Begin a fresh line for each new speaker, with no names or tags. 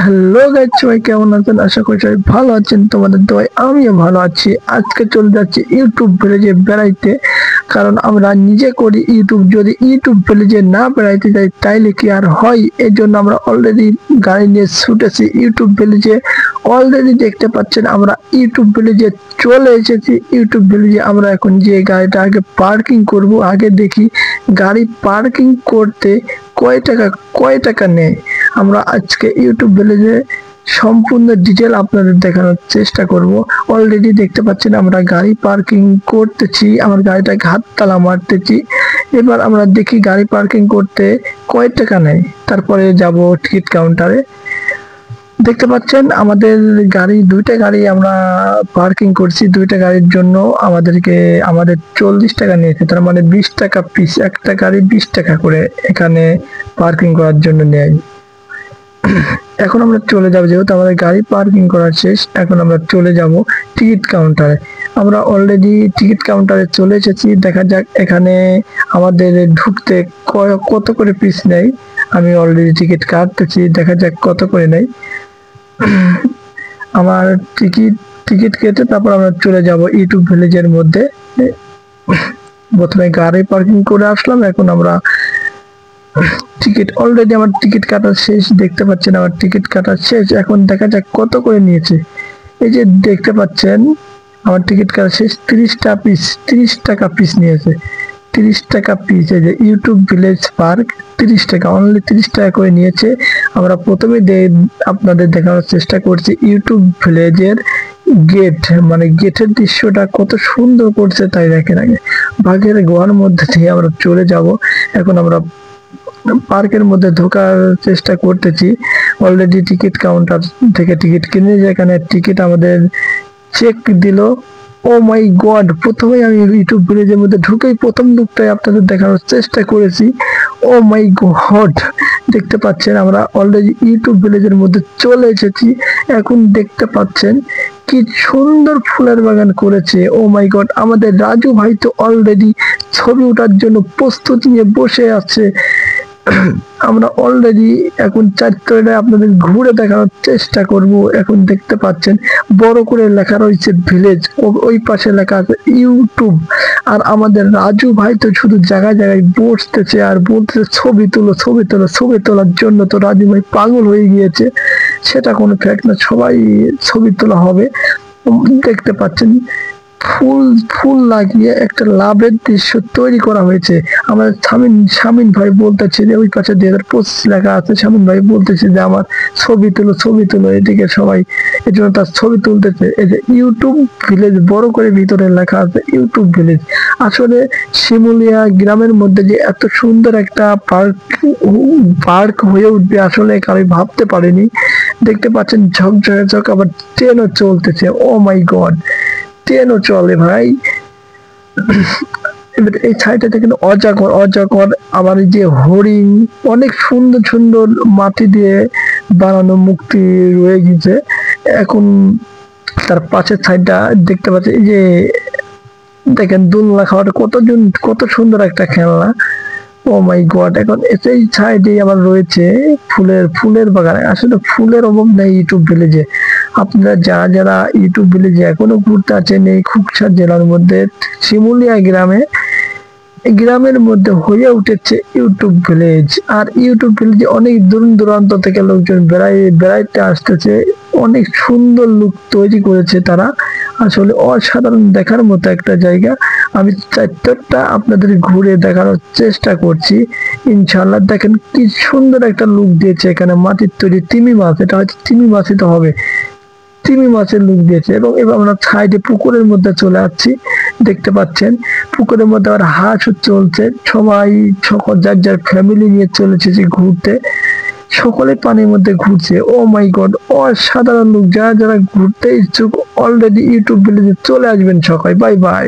Hello guys, সবাই কেমন আছেন? আশা করি সবাই ভালো আছেন। তোমাদের দোয়ায় আমিও ভালো আছি। আজকে চলে যাচ্ছি ইউটিউব ভিলেজে বেড়াইতে, কারণ আমরা নিজে করি ইউটিউব। যদি ইউটিউব ভিলেজে না বেড়াইতে যাই তাইলে কি আর হয়? এই জন্য আমরা অলরেডি গাড়ি নিয়ে ছুটেছি ইউটিউব ভিলেজে। অলরেডি দেখতে পাচ্ছেন আমরা ইউটিউব ভিলেজে চলে এসেছি। ইউটিউব ভিলেজে আমরা এখন যে গাড়িটা আগে পার্কিং করব, আগে দেখি গাড়ি পার্কিং করতে কয় টাকা নেয়। আমরা আজকে ইউটিউব ভিলেজে সম্পূর্ণ ডিটেল আপনাদের দেখানোর চেষ্টা করব। অলরেডি দেখতে পাচ্ছেন আমরা গাড়ি পার্কিং করতেছি, আমার গাড়িটা ঘাট তালা মারতেছি। এবার আমরা দেখি গাড়ি পার্কিং করতে কয় টাকা নেয়, তারপরে যাব টিকিট কাউন্টারে। দেখতে পাচ্ছেন আমাদের দুইটা গাড়ি আমরা পার্কিং করছি। দুইটা গাড়ির জন্য আমাদের 40 টাকা নিয়েছে, তার মানে 20 টাকা পিস। একটা গাড়ি 20 টাকা করে এখানে পার্কিং করার জন্য নেয়। এখন আমরা চলে যাব, যেহেতু আমাদের গাড়ি পার্কিং করা শেষ, এখন আমরা চলে যাব টিকিট কাউন্টারে। আমরা অলরেডি টিকিট কাউন্টারে চলে এসেছি। দেখা যাক এখানে আমাদের ঢুকতে কত করে পিস নেয়। আমি অলরেডি টিকিট কাটতেছি, দেখা যাক কত করে নেয়। আমার টিকিট কেটে তারপর আমরা চলে যাব ইউটিউব ভিলেজের মধ্যে। প্রথমে গাড়ি পার্কিং করে আসলাম, এখন আমরা অলরেডি আমার টিকিট কাটা শেষ। দেখতে পাচ্ছেন আমার টিকিট কাটা শেষ। এখন দেখা যাক কত করে নিয়েছে। এই যে দেখতে পাচ্ছেন আমার টিকিট কাটা শেষ। 30 টাকা পিস নিয়েছে। 30 টাকা পিস। এই যে ইউটিউব ভিলেজ পার্ক 30 টাকা, অনলি 30 টাকা করে নিয়েছে। আমরা প্রথমে আপনাদের দেখানোর চেষ্টা করছি ইউটিউব ভিলেজের গেট, মানে গেটের দৃশ্যটা কত সুন্দর করছে তাই দেখেন। আগে বাঘের গোয়ার মধ্যে দিয়ে আমরা চলে যাব। এখন আমরা পার্কের মধ্যে ঢোকার চেষ্টা করতেছি। অলরেডি টিকিট কাউন্টার থেকে টিকিট কিনে, যেখানে টিকিট আমাদের চেক দিল। ও মাই গড, প্রথমেই আমি ইউটিউব ভিলেজের মধ্যে ঢুকেই প্রথম লুকটাই আপনাদের দেখানোর চেষ্টা করেছি। ও মাই গড, দেখতে পাচ্ছেন আমরা অলরেডি ইউটিউব ভিলেজের মধ্যে চলে এসেছি। এখন দেখতে পাচ্ছেন কি সুন্দর ফুলের বাগান করেছে। ও মাই গড, আমাদের রাজু ভাই তো অলরেডি ছবি ওঠার জন্য প্রস্তুতি নিয়ে বসে আছে। আমরা অলরেডি এখন চারটায় আপনাদের ঘুরে দেখানোর চেষ্টা করব। এখন দেখতে পাচ্ছেন বড় করে লেখা রয়েছে ভিলেজ, ওই পাশে লেখা আছে ইউটিউব। আর আমাদের রাজু ভাই তো শুধু জায়গায় জায়গায় বসতেছে আর বলতেছে ছবি তুলো, ছবি তোলো। ছবি তোলার জন্য তো রাজু ভাই পাগল হয়ে গিয়েছে, সেটা কোনো ফ্যাক্ট না, সবাই ছবি তোলা হবে। দেখতে পাচ্ছেন ফুল ফুল লাগিয়ে একটা লাভের দৃশ্য তৈরি করা হয়েছে। আমাদের শামিন ভাই বলতেছে যে ওই পাশে 2025 লেখা আছে। শামিন ভাই বলতেছে যে আমার ছবি তুলো, ছবি তুলো। এদিকে সবাই এই জন্য তার ছবি তুলতেছে। এই যে ইউটিউব ভিলেজ বড় করে ভিতরে লেখা আছে ইউটিউব ভিলেজ। আসলে শিমুলিয়া গ্রামের মধ্যে যে এত সুন্দর একটা পার্ক হয়ে উঠবে আসলে আমি ভাবতে পারিনি। দেখতে পাচ্ছেন ঝকঝক, আবার ট্রেনও চলতেছে। ও মাই গড, ট্রেনও চলে ভাই। এবার এই সাইডে দেখেন অজগর, আবার এই যে হরিণ, অনেক সুন্দর সুন্দর মাটি দিয়ে বানানো মূর্তি রয়ে গেছে। এখন তার পাশের সাইডটা দেখতে পাচ্ছি, এই যে দেখেন দোলনা খাওয়ার কত সুন্দর একটা খেলনা। ও মাই গড, এখন এই সাইডে আবার রয়েছে ফুলের বাগান। আসলে ফুলের অভাব নেই ইউটিউব ভিলেজে। আপনারা যারা ইউটিউব ভিলেজে এখনো ঘুরতে আছেন, এই খুকসা জেলার মধ্যে শিমুলিয়া গ্রামের মধ্যে হয়ে উঠেছে ইউটিউব ভিলেজ। আর ইউটিউব ভিলেজে অনেক দূর দূরান্ত থেকে লোকজন বেড়াইতে আসতেছে। অনেক সুন্দর লুক তৈরি করেছে তারা, আসলে অসাধারণ দেখার মতো একটা জায়গা। আমি চারটা আপনাদের ঘুরে দেখানোর চেষ্টা করছি ইনশাল্লাহ। দেখেন কি সুন্দর একটা লুক দিয়েছে এখানে, মাটির তৈরি তিমি মাছ, এটা হয়তো তিমি মাছই তো হবে। তিমি মাছের লুক দিয়েছে। এবং এবার আমরা সাইডে পুকুরের মধ্যে চলে আসছি। দেখতে পাচ্ছেন পুকুরের মধ্যে আবার হাঁস চলছে। সবাই যার যার ফ্যামিলি নিয়ে চলেছে যে ঘুরতে, সকলে পানির মধ্যে ঘুরছে। ও মাই গড, অসাধারণ লুক। যারা যারা ঘুরতে ইচ্ছুক অলরেডি ইউটিউব ভিলেজে চলে আসবেন সবাই। Bye bye.